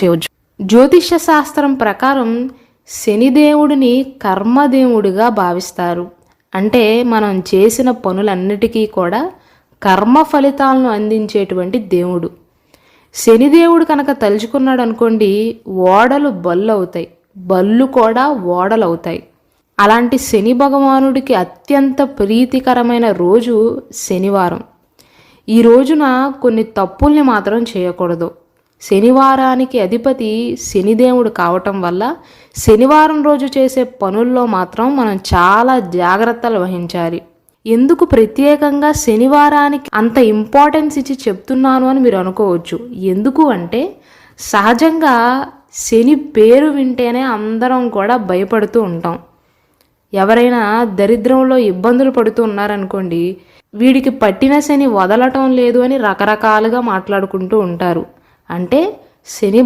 చేయవచ్చు. జ్యోతిష్య శాస్త్రం ప్రకారం శనిదేవుడిని కర్మదేవుడిగా భావిస్తారు. అంటే మనం చేసిన పనులన్నిటికీ కూడా కర్మ ఫలితాలను అందించేటువంటి దేవుడు. శనిదేవుడు కనుక తలుచుకున్నాడు అనుకోండి, ఓడలు బళ్ళు అవుతాయి, బళ్ళు కూడా ఓడలు అవుతాయి. అలాంటి శని భగవానుడికి అత్యంత ప్రీతికరమైన రోజు శనివారం. ఈ రోజున కొన్ని తప్పుల్ని మాత్రం చేయకూడదు. శనివారానికి అధిపతి శనిదేవుడు కావటం వల్ల శనివారం రోజు చేసే పనుల్లో మాత్రం మనం చాలా జాగ్రత్తలు వహించాలి. ఎందుకు ప్రత్యేకంగా శనివారానికి అంత ఇంపార్టెన్స్ ఇచ్చి చెప్తున్నాను అని మీరు అనుకోవచ్చు. ఎందుకు అంటే సహజంగా శని పేరు వింటేనే అందరం కూడా భయపడుతూ ఉంటాం. ఎవరైనా దరిద్రంలో ఇబ్బందులు పడుతూ ఉన్నారనుకోండి, వీడికి పట్టిన శని వదలటం లేదు అని రకరకాలుగా మాట్లాడుకుంటూ ఉంటారు. అంటే శని